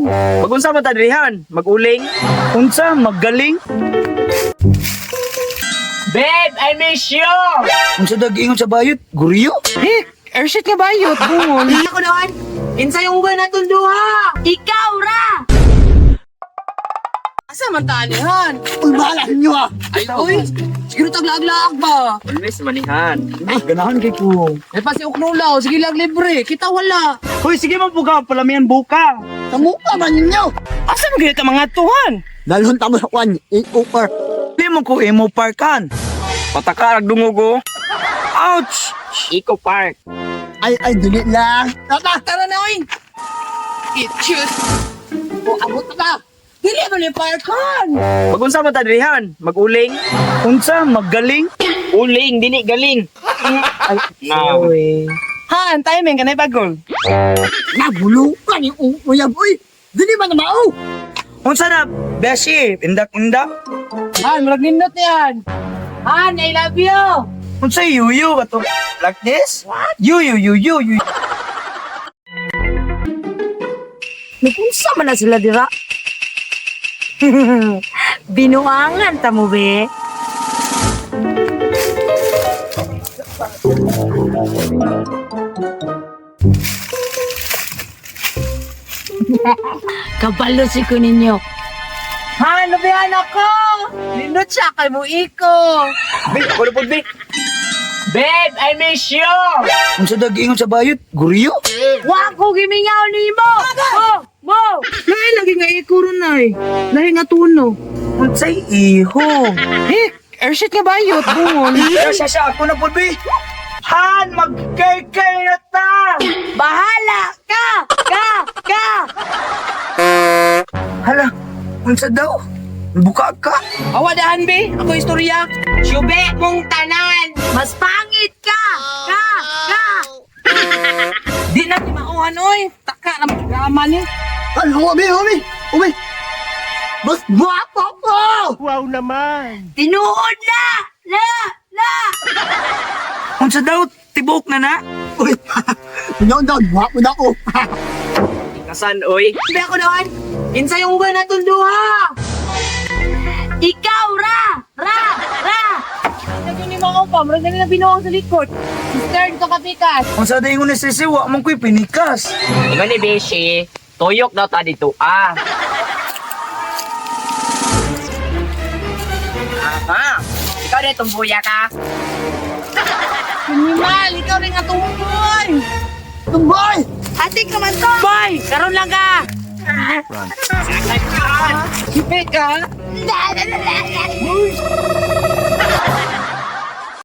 Magunsa man ta dirihan? Maguling? Unsa maggaling? Babe, I miss you! Unsa dagingon sa bayot? Guriyo? Hik, airshit nga bayot, bungol. Ako naman, kinsa yung uban natin duha? Ikaw ra! Asa man taanihan? Uy, bahala ninyo ah! Ay, uy, siguro taglaag-laag ba? Always manihan. Ganahan kay ko. Ay, pasi uknulaw, sige lang libre, kita wala. Hoy, sige mo buka, palamihan buka. Kamuka man ninyo. Asa mo gina ka mga tuhan? Dalhon tamo sa kwan, i-upar. Di mo ko imo parkan. Patakar dungugo. Ouch! Eco Park. Ay, dili lang. Tara na, uy! Itchut! O, abot na ba? Dili mo ni parkan! Magunsa man ta dirihan? Maguling? Unsa maggaling? Uling, dili galing. Ay, Na. Han, timing ka na bagol. Nabulukan yung uyab. Uy, dili man na mao. Unsa na, Beshi? Indak-indak? Han, marag nindot yan! Han, I love you! Unsa yuyu kato? Like this? What? Yuyu. Nakunsa man na sila dira. Binuangan ta mo be. Kabalo si ko ninyo. Han, nabihan ako! Nindot siya kay mo iko! Babe, ako na po, babe. Babe, I miss you! Unsa dagingon sa bayot? Guriyo? Wa ko gimingaw nimo. Mo. Lain lagi nga ikuro na eh. Lahi nga tuno. Unsay iho? Hik, airshit nga bayot, bungol. Siya, ako na po, be. Han, mag-kay-kay na ta! Bahala ka. Hala, unsa daw? Buka ka? Awa dahan, be! Ako istorya! Syube mong tanan! Mas pangit ka. Di na di mauhan, oy! Taka na programa ni! Ano, umi! Mas guwapo ko! Tinuod na. La. Unsa daw? Tibok na na? Uy, no, guwapo na ko. Kasan, oy? Be ako naman! Kinsa yung uban natin duha? Ikaw ra. Lagi ni mga pa, marag na binuang sa likod. Sister, ito kapikas. Unsa daw yung nasisiwa mong ko'y pinikas? Iba ni Beshi, tuyok daw ta dito, ah. Aha, ikaw na tumbuya ka. Minimal, ikaw rin nga tumboy! Tumbay! Ate ka man to! Boy! Karoon lang ka! Sakay ka. Sipe ka?